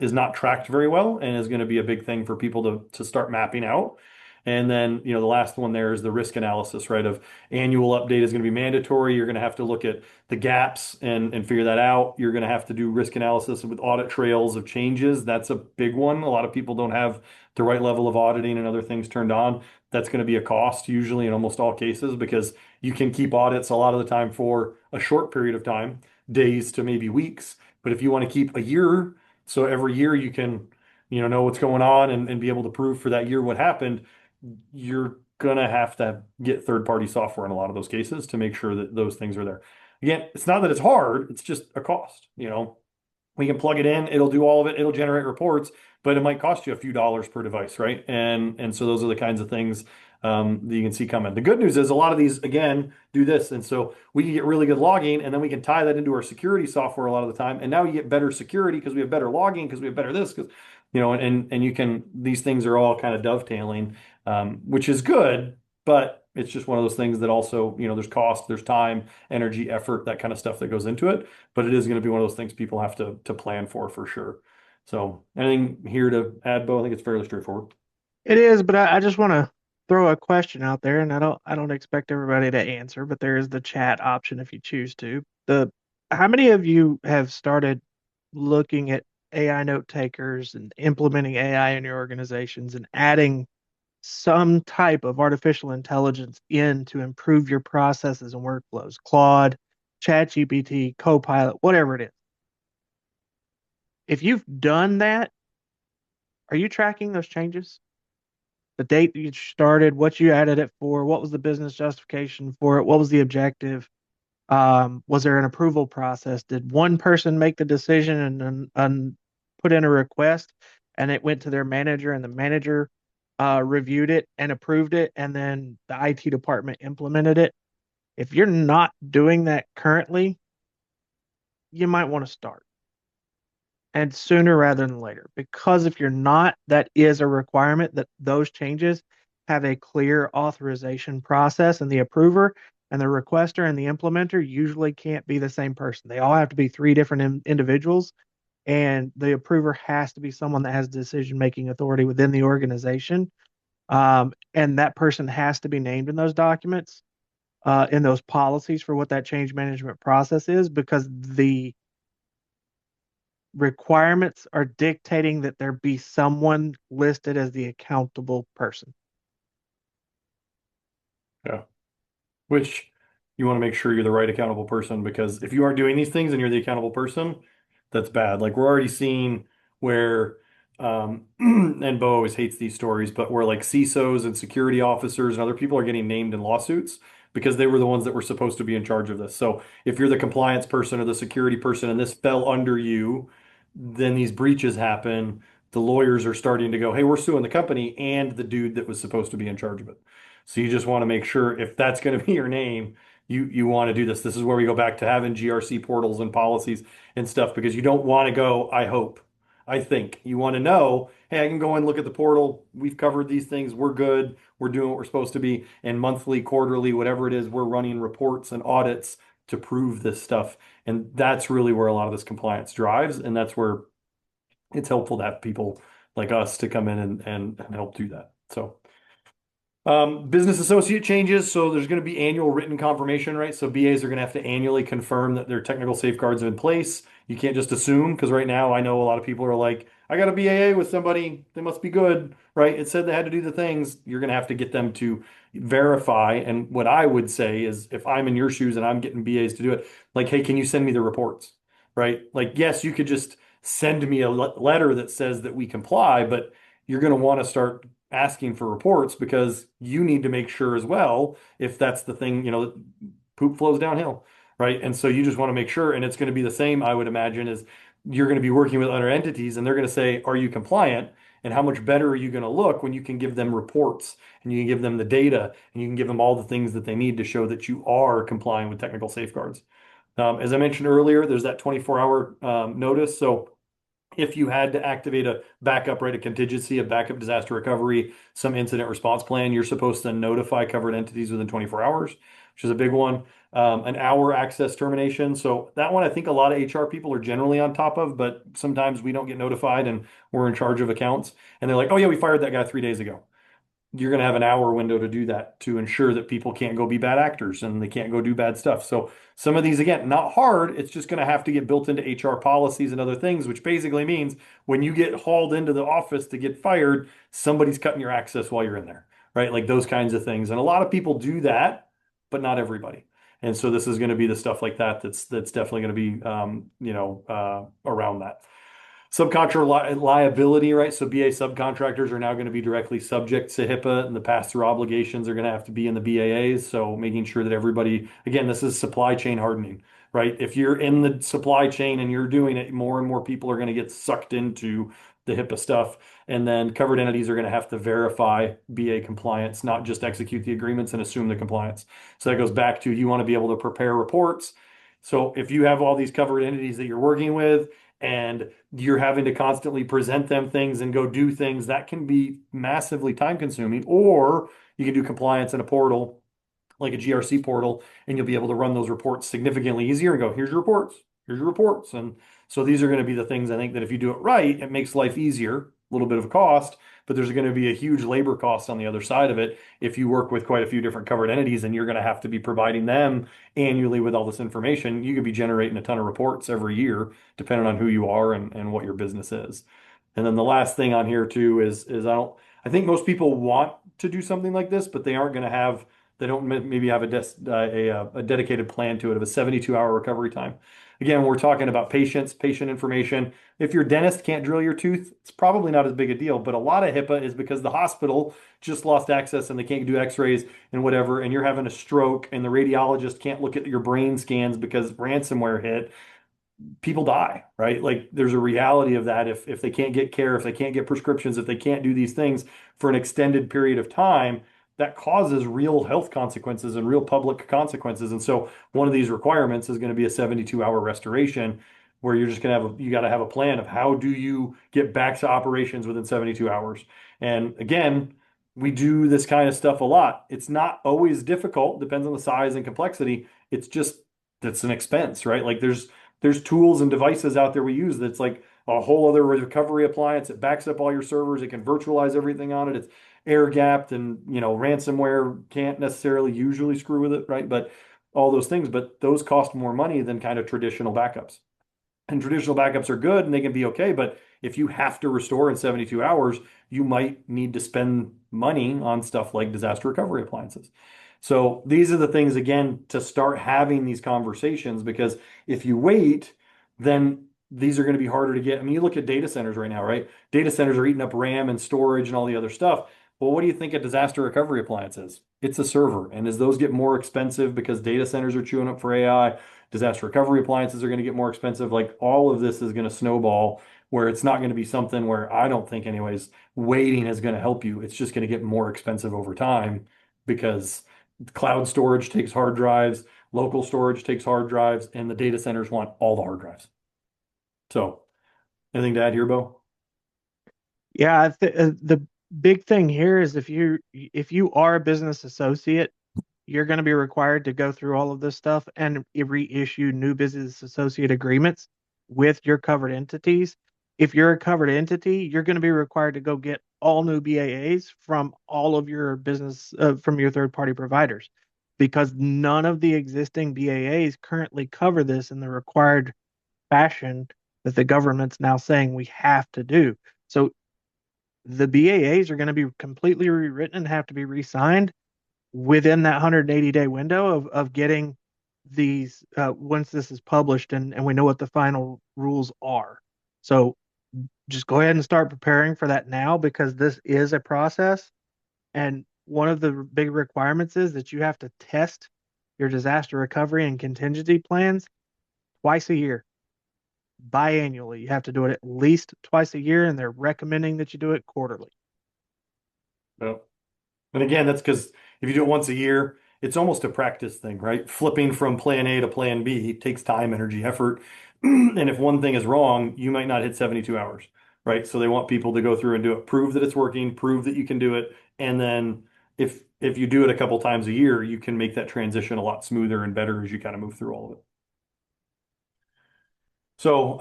is not tracked very well and is going to be a big thing for people to start mapping out. And then, the last one there is the risk analysis, right? Of annual update is going to be mandatory. You're going to have to look at the gaps and figure that out. You're going to have to do risk analysis with audit trails of changes. That's a big one. A lot of people don't have the right level of auditing and other things turned on. That's going to be a cost usually in almost all cases because you can keep audits a lot of the time for a short period of time, days to maybe weeks. But if you want to keep a year, so every year you can, know what's going on and be able to prove for that year what happened, you're gonna have to get third-party software in a lot of those cases to make sure that those things are there. Again, it's not that it's hard, it's just a cost. We can plug it in, it'll do all of it, it'll generate reports, but it might cost you a few dollars per device, right? And so those are the kinds of things that you can see coming. The good news is a lot of these again do this, and so we can get really good logging, and then we can tie that into our security software a lot of the time. And now you get better security because we have better logging, because we have better this, because and you can these things are all kind of dovetailing, which is good, but it's just one of those things that also there's cost, there's time, energy, effort, that kind of stuff that goes into it. But it is going to be one of those things people have to plan for sure. So anything here to add, Bo? I think it's fairly straightforward. It is, but I just want to throw a question out there, and I don't expect everybody to answer, but there is the chat option if you choose to. The How many of you have started looking at AI note takers and implementing AI in your organizations and adding some type of artificial intelligence in to improve your processes and workflows? Claude, ChatGPT, Copilot, whatever it is. If you've done that, are you tracking those changes? The date you started, what you added it for, what was the business justification for it, what was the objective? Was there an approval process? Did one person make the decision and put in a request and it went to their manager and the manager reviewed it and approved it and then the IT department implemented it? If you're not doing that currently, you might want to start and sooner rather than later. Because if you're not, that is a requirement that those changes have a clear authorization process, and the approver and the requester and the implementer usually can't be the same person. They all have to be three different individuals, and the approver has to be someone that has decision making authority within the organization. And that person has to be named in those documents, in those policies for what that change management process is, because the requirements are dictating that there be someone listed as the accountable person. Yeah. Which you want to make sure you're the right accountable person because if you aren't doing these things and you're the accountable person, that's bad. Like we're already seeing where, and Bo always hates these stories, but where like CISOs and security officers and other people are getting named in lawsuits because they were the ones that were supposed to be in charge of this. So if you're the compliance person or the security person and this fell under you, then these breaches happen. The lawyers are starting to go, hey, we're suing the company and the dude that was supposed to be in charge of it. So you just want to make sure if that's going to be your name, you want to do this. This is where we go back to having GRC portals and policies and stuff because you don't want to go, I hope, I think. You want to know, hey, I can go and look at the portal. We've covered these things. We're good. We're doing what we're supposed to be. And monthly, quarterly, whatever it is, we're running reports and audits to prove this stuff. And that's really where a lot of this compliance drives. And that's where it's helpful to have people like us to come in and help do that. So. Business associate changes. So there's going to be annual written confirmation, right? So BAs are going to have to annually confirm that their technical safeguards are in place. You can't just assume because right now I know a lot of people are like, I got a BAA with somebody, they must be good, right? It said they had to do the things. You're going to have to get them to verify. And what I would say is if I'm in your shoes and I'm getting BAs to do it, like, hey, can you send me the reports, right? Like, yes, you could just send me a letter that says that we comply, but you're going to want to start asking for reports because you need to make sure as well if that's the thing, poop flows downhill, right? And so you just want to make sure, and it's going to be the same, I would imagine, is you're going to be working with other entities and they're going to say, are you compliant? And how much better are you going to look when you can give them reports and you can give them the data and you can give them all the things that they need to show that you are complying with technical safeguards. As I mentioned earlier, there's that 24-hour notice. So if you had to activate a backup, right, a contingency, a backup disaster recovery, some incident response plan, you're supposed to notify covered entities within 24 hours, which is a big one. An hour access termination. So that one, I think a lot of HR people are generally on top of, but sometimes we don't get notified and we're in charge of accounts. And they're like, oh yeah, we fired that guy 3 days ago. You're going to have an hour window to do that to ensure that people can't go be bad actors and they can't go do bad stuff. So some of these, again, not hard. It's just going to have to get built into HR policies and other things, which basically means when you get hauled into the office to get fired, somebody's cutting your access while you're in there, right? Like those kinds of things. And a lot of people do that, but not everybody. And so this is going to be the stuff like that that's definitely going to be around that. Subcontractor liability, right? So BA subcontractors are now going to be directly subject to HIPAA, and the pass-through obligations are going to have to be in the BAAs. So making sure that everybody, again, this is supply chain hardening, right? If you're in the supply chain and you're doing it, more and more people are going to get sucked into the HIPAA stuff. And then covered entities are going to have to verify BA compliance, not just execute the agreements and assume the compliance. So that goes back to you want to be able to prepare reports. So if you have all these covered entities that you're working with, and you're having to constantly present them things and go do things that can be massively time consuming, or you can do compliance in a portal like a GRC portal, and you'll be able to run those reports significantly easier and go, here's your reports, here's your reports. And so these are going to be the things I think that if you do it right, it makes life easier, a little bit of a cost, but there's going to be a huge labor cost on the other side of it if you work with quite a few different covered entities and you're going to have to be providing them annually with all this information. You could be generating a ton of reports every year, depending on who you are and what your business is. And then the last thing on here too is I think most people want to do something like this, but they aren't going to have they don't maybe have a dedicated plan to it of a 72-hour recovery time. Again, we're talking about patients, patient information. If your dentist can't drill your tooth, it's probably not as big a deal. But a lot of HIPAA is because the hospital just lost access and they can't do x-rays and whatever, and you're having a stroke and the radiologist can't look at your brain scans because ransomware hit. People die, right? Like there's a reality of that if they can't get care, if they can't get prescriptions, if they can't do these things for an extended period of time, that causes real health consequences and real public consequences. And so one of these requirements is going to be a 72-hour restoration where you're just going to you got to have a plan of how do you get back to operations within 72 hours. And again, we do this kind of stuff a lot. It's not always difficult, depends on the size and complexity. It's just that's an expense, right? Like there's tools and devices out there we use that's like a whole other recovery appliance. It backs up all your servers. It can virtualize everything on it. It's air gapped and ransomware can't necessarily usually screw with it, right? But all those things, but those cost more money than kind of traditional backups. And traditional backups are good and they can be okay, but if you have to restore in 72 hours, you might need to spend money on stuff like disaster recovery appliances. So these are the things, again, to start having these conversations because if you wait, then these are going to be harder to get. I mean, you look at data centers right now, right? Data centers are eating up RAM and storage and all the other stuff. Well, what do you think a disaster recovery appliance is? It's a server. And as those get more expensive because data centers are chewing up for AI, disaster recovery appliances are going to get more expensive. Like all of this is going to snowball where it's not going to be something where I don't think, anyways, waiting is going to help you. It's just going to get more expensive over time because cloud storage takes hard drives, local storage takes hard drives, and the data centers want all the hard drives. So, anything to add here, Beau? Yeah, the big thing here is if you are a business associate, you're going to be required to go through all of this stuff and reissue new business associate agreements with your covered entities. If you're a covered entity, you're going to be required to go get all new BAAs from all of your business from your third party providers because none of the existing BAAs currently cover this in the required fashion that the government's now saying we have to do. So the BAAs are going to be completely rewritten and have to be re-signed within that 180-day window of getting these once this is published and we know what the final rules are. So just go ahead and start preparing for that now because this is a process. And one of the big requirements is that you have to test your disaster recovery and contingency plans twice a year, biannually. You have to do it at least twice a year, and they're recommending that you do it quarterly. Yep. And again, that's because if you do it once a year, it's almost a practice thing, right? Flipping from plan A to plan B takes time, energy, effort. And if one thing is wrong, you might not hit 72 hours, right? So they want people to go through and do it, prove that it's working, prove that you can do it. And then if you do it a couple times a year, you can make that transition a lot smoother and better as you kind of move through all of it. So,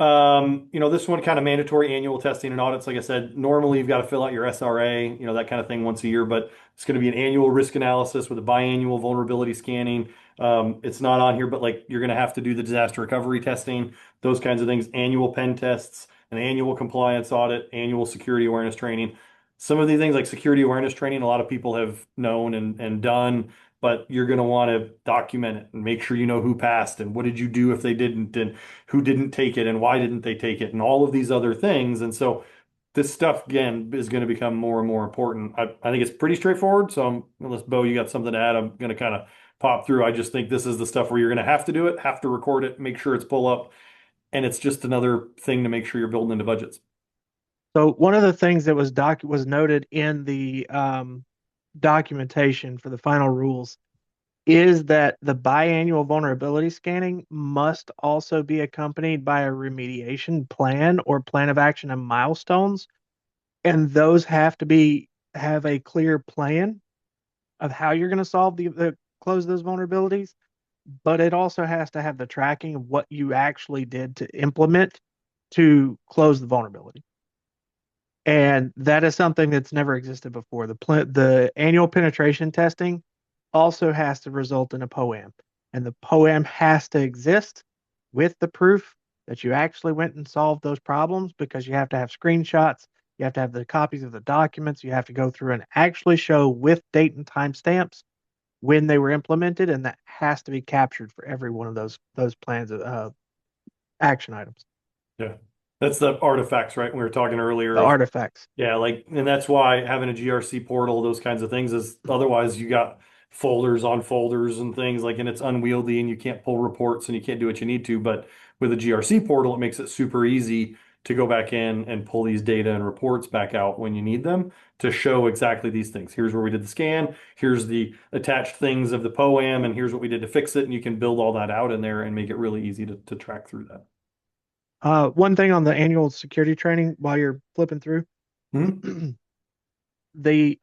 this one kind of mandatory annual testing and audits. Like I said, normally you've got to fill out your SRA, that kind of thing once a year, but it's going to be an annual risk analysis with a biannual vulnerability scanning. It's not on here, but like you're going to have to do the disaster recovery testing, those kinds of things, annual pen tests, an annual compliance audit, annual security awareness training. Some of these things like security awareness training, a lot of people have known and done, but you're going to want to document it and make sure you know who passed and what did you do if they didn't, and who didn't take it and why didn't they take it and all of these other things. And so this stuff again is going to become more and more important. I think it's pretty straightforward. So unless Beau, you got something to add, I'm going to kind of pop through. I just think this is the stuff where you're going to have to do it, have to record it, make sure it's pull up, and it's just another thing to make sure you're building into budgets. So one of the things that was noted in the documentation for the final rules is that the biannual vulnerability scanning must also be accompanied by a remediation plan or plan of action and milestones, and those have a clear plan of how you're going to solve the close those vulnerabilities, but it also has to have the tracking of what you actually did to implement to close the vulnerability. And that is something that's never existed before. The annual penetration testing also has to result in a POAM, and the POAM has to exist with the proof that you actually went and solved those problems because you have to have screenshots, you have to have the copies of the documents, you have to go through and actually show with date and time stamps when they were implemented, and that has to be captured for every one of those plans of action items, Yeah. That's the artifacts, right? We were talking earlier the of artifacts. yeah, like, and that's why having a GRC portal, those kinds of things is otherwise you got folders on folders and things like, and it's unwieldy and you can't pull reports and you can't do what you need to. But with a GRC portal, it makes it super easy to go back in and pull these data and reports back out when you need them to show exactly these things. Here's where we did the scan. Here's the attached things of the POAM, and here's what we did to fix it. And you can build all that out in there and make it really easy to track through that. One thing on the annual security training while you're flipping through, Mhm. the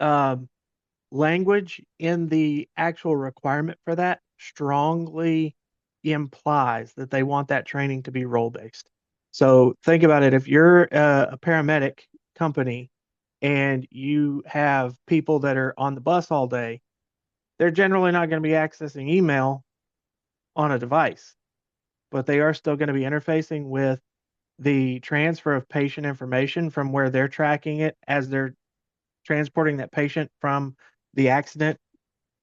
language in the actual requirement for that strongly implies that they want that training to be role based. So think about it. If you're a paramedic company and you have people that are on the bus all day, they're generally not going to be accessing email on a device, but they are still going to be interfacing with the transfer of patient information from where they're tracking it as they're transporting that patient from the accident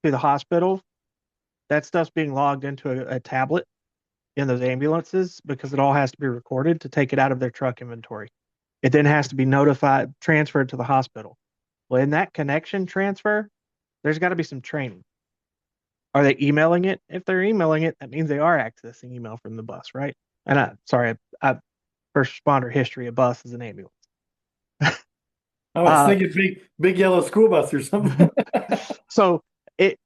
to the hospital. That stuff's being logged into a tablet in those ambulances because it all has to be recorded to take it out of their truck inventory. It then has to be notified, transferred to the hospital. Well, in that connection transfer, there's got to be some training. Are they emailing it? If they're emailing it, that means they are accessing email from the bus, right? And first responder history, a bus is an ambulance. I was Uh, thinking big yellow school bus or something. so it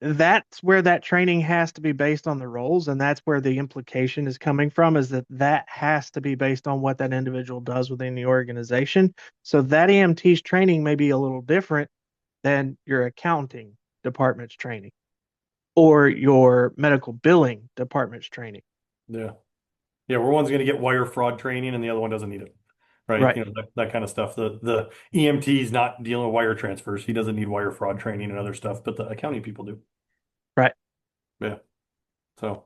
that's where that training has to be based on the roles, and that's where the implication is coming from, is that has to be based on what that individual does within the organization. So that EMT's training may be a little different than your accounting department's training or your medical billing department's training. Yeah. Yeah, where one's going to get wire fraud training and the other one doesn't need it. right? Right. You know, that kind of stuff. The EMT is not dealing with wire transfers. He doesn't need wire fraud training and other stuff, but the accounting people do. Right. Yeah. So.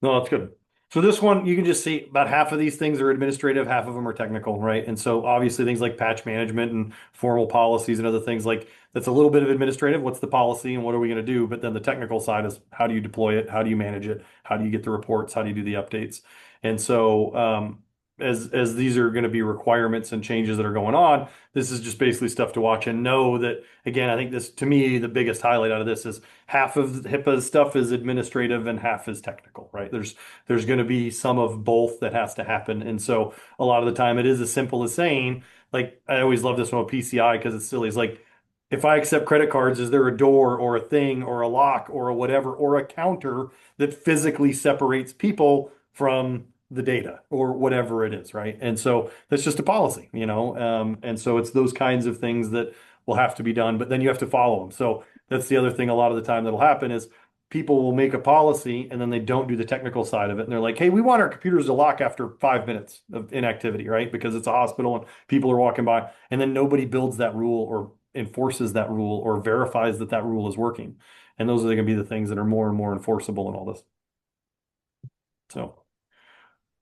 No, that's good. So this one, you can just see about half of these things are administrative, half of them are technical, right? And so obviously things like patch management and formal policies and other things like that's a little bit of administrative. What's the policy and what are we going to do? But then the technical side is how do you deploy it? How do you manage it? How do you get the reports? How do you do the updates? And so as these are going to be requirements and changes that are going on, this is just basically stuff to watch and know that again, I think this to me the biggest highlight out of this is half of HIPAA's stuff is administrative and half is technical, right? There's going to be some of both that has to happen. And so a lot of the time it is as simple as saying, like I always love this one with PCI because it's silly. It's like if I accept credit cards, is there a door or a thing or a lock or a whatever or a counter that physically separates people from the data or whatever it is, right? And so that's just a policy, you know? And so it's those kinds of things that will have to be done, but then you have to follow them. So that's the other thing a lot of the time that'll happen is people will make a policy and then they don't do the technical side of it. And they're like, hey, we want our computers to lock after 5 minutes of inactivity, right? Because it's a hospital and people are walking by. And then nobody builds that rule or enforces that rule or verifies that that rule is working. And those are going to be the things that are more and more enforceable in all this. So.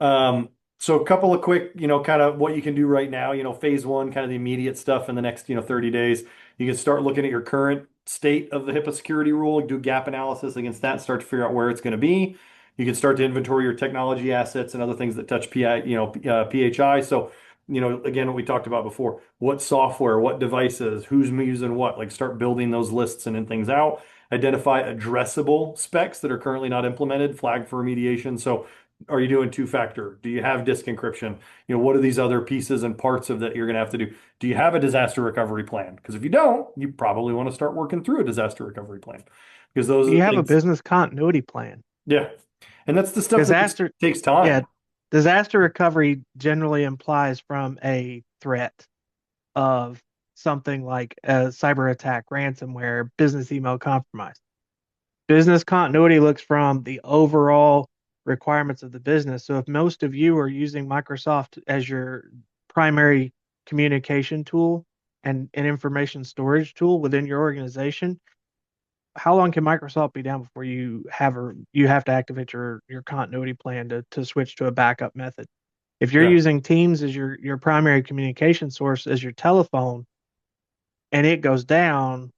Um, so a couple of quick, kind of what you can do right now, phase one, kind of the immediate stuff in the next, 30 days. You can start looking at your current state of the HIPAA security rule, do gap analysis against that, start to figure out where it's going to be. You can start to inventory your technology assets and other things that touch PHI. So, again, what we talked about before, what software, what devices, who's using what, like start building those lists and things out. Identify addressable specs that are currently not implemented, flag for remediation. So are you doing two-factor? Do you have disk encryption? What are these other pieces and parts of that you're going to have to do? Do you have a disaster recovery plan? Because if you don't, you probably want to start working through a disaster recovery plan because those are You the have a things. business continuity plan. Yeah. And that's the stuff that just Disaster, takes yeah, time. disaster recovery generally implies from a threat of something like a cyber attack, ransomware, business email compromise. Business continuity looks from the overall requirements of the business. So if most of you are using Microsoft as your primary communication tool and an information storage tool within your organization, how long can Microsoft be down before you have to activate your continuity plan to switch to a backup method? If you're Yeah. using Teams as your primary communication source as your telephone and it goes down,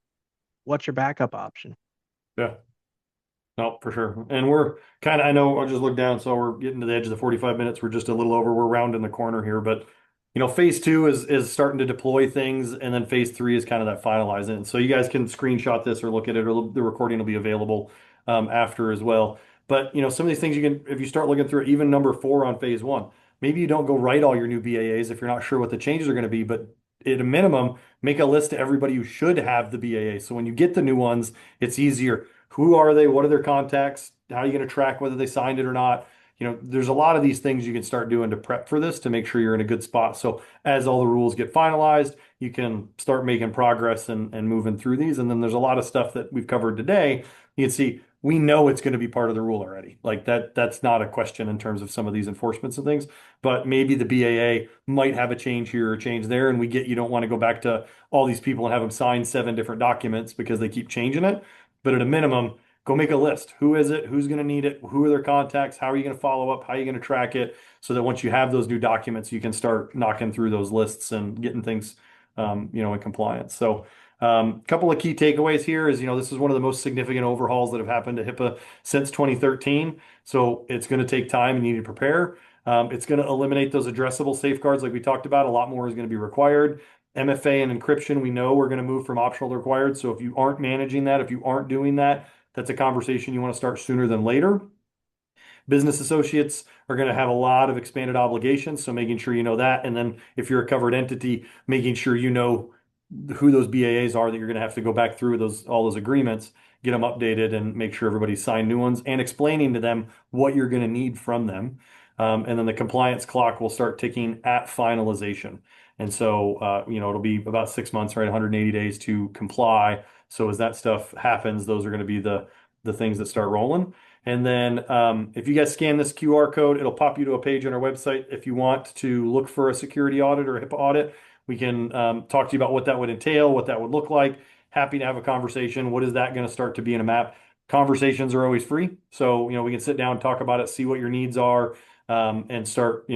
what's your backup option? Yeah. No, for sure. And we're kind of, I know, I'll just look down. So we're getting to the edge of the 45 minutes. We're just a little over. We're rounding the corner here. But, phase two is starting to deploy things. And then phase three is kind of that finalizing. So you guys can screenshot this or look at it, or the recording will be available after as well. But, some of these things you can, if you start looking through it, even number four on phase one, maybe you don't go write all your new BAAs if you're not sure what the changes are going to be. But at a minimum, make a list of everybody who should have the BAA. So when you get the new ones, it's easier. Who are they? What are their contacts? How are you going to track whether they signed it or not? There's a lot of these things you can start doing to prep for this to make sure you're in a good spot. So as all the rules get finalized, you can start making progress and moving through these. And then there's a lot of stuff that we've covered today. You can see we know it's going to be part of the rule already. Like that's not a question in terms of some of these enforcements and things. But maybe the BAA might have a change here or a change there. And you don't want to go back to all these people and have them sign 7 different documents because they keep changing it. But at a minimum, go make a list. Who is it? Who's going to need it? Who are their contacts? How are you going to follow up? How are you going to track it? So that once you have those new documents, you can start knocking through those lists and getting things, in compliance. So, a couple of key takeaways here is, this is one of the most significant overhauls that have happened to HIPAA since 2013. So it's going to take time and you need to prepare. It's going to eliminate those addressable safeguards like we talked about. A lot more is going to be required. MFA and encryption, we know we're going to move from optional to required. So if you aren't managing that, if you aren't doing that, that's a conversation you want to start sooner than later. Business associates are going to have a lot of expanded obligations, so making sure you know that. And then if you're a covered entity, making sure you know who those BAAs are that you're going to have to go back through all those agreements, get them updated, and make sure everybody's signed new ones, and explaining to them what you're going to need from them. And then the compliance clock will start ticking at finalization. And so, it'll be about 6 months, right? 180 days to comply. So as that stuff happens, those are going to be the the things that start rolling. And then if you guys scan this QR code, it'll pop you to a page on our website. If you want to look for a security audit or a HIPAA audit, we can talk to you about what that would entail, what that would look like. Happy to have a conversation. What is that going to start to be in a map? Conversations are always free. So, we can sit down, talk about it, see what your needs are, and start,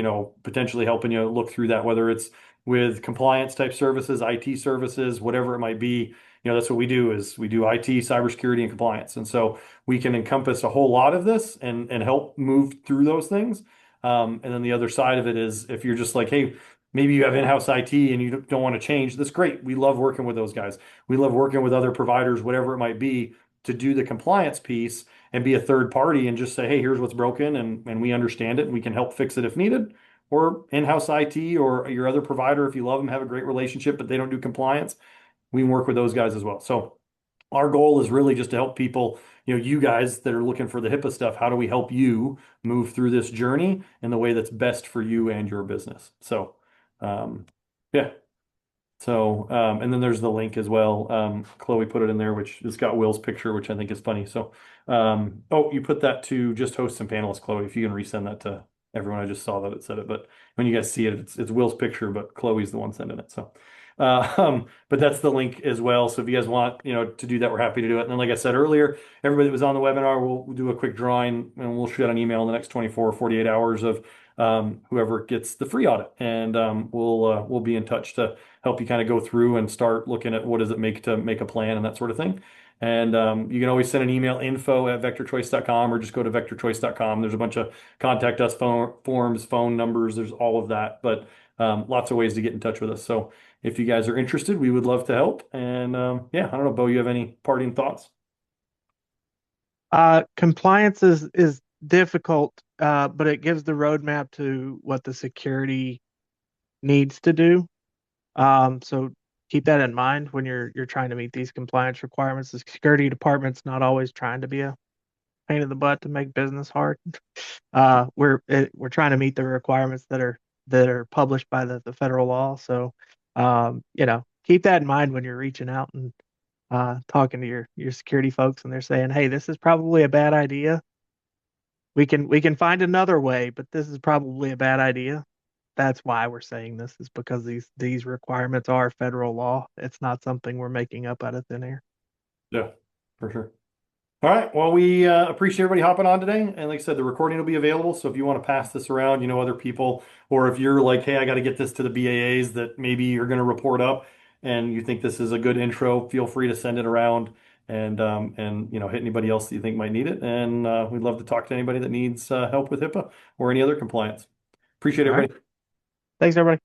potentially helping you look through that, whether it's with compliance type services, IT services, whatever it might be. That's what we do is we do IT, cybersecurity, and compliance. And so we can encompass a whole lot of this and help move through those things. And then the other side of it is if you're just like, hey, maybe you have in-house IT and you don't want to change, that's great. We love working with those guys. We love working with other providers, whatever it might be, to do the compliance piece and be a third party and just say, hey, here's what's broken and we understand it and we can help fix it if needed. Or in-house IT or your other provider, if you love them, have a great relationship, but they don't do compliance, we can work with those guys as well. So our goal is really just to help people, you guys that are looking for the HIPAA stuff, how do we help you move through this journey in the way that's best for you and your business? So, yeah. So, and then there's the link as well. Chloe put it in there, which has got Will's picture, which I think is funny. So, oh, you put that to just hosts and panelists, Chloe. If you can resend that to everyone, I just saw that it said it. But when you guys see it, it's Will's picture, but Chloe's the one sending it. So, but that's the link as well. So if you guys want, to do that, we're happy to do it. And then, like I said earlier, everybody that was on the webinar, we'll do a quick drawing and we'll shoot an email in the next 24 or 48 hours of whoever gets the free audit, and we'll be in touch to help you kind of go through and start looking at what does it make to make a plan and that sort of thing. And you can always send an email info@vectorchoice.com or just go to vectorchoice.com. There's a bunch of contact us forms, phone numbers, there's all of that, but lots of ways to get in touch with us. So if you guys are interested, we would love to help. And yeah, I don't know, Beau, you have any parting thoughts? Compliance is difficult, but it gives the roadmap to what the security needs to do. So keep that in mind when you're trying to meet these compliance requirements. The security department's not always trying to be a pain in the butt to make business hard. We're trying to meet the requirements that are published by the federal law. So keep that in mind when you're reaching out and talking to your security folks, and they're saying, "Hey, this is probably a bad idea. We can find another way, but this is probably a bad idea." That's why we're saying this is because these requirements are federal law. It's not something we're making up out of thin air. Yeah, for sure. All right. Well, we appreciate everybody hopping on today. And like I said, the recording will be available. So if you want to pass this around, other people, or if you're like, hey, I got to get this to the BAAs that maybe you're going to report up and you think this is a good intro, feel free to send it around and hit anybody else that you think might need it. And we'd love to talk to anybody that needs help with HIPAA or any other compliance. Appreciate All right. everybody. Thanks, everybody.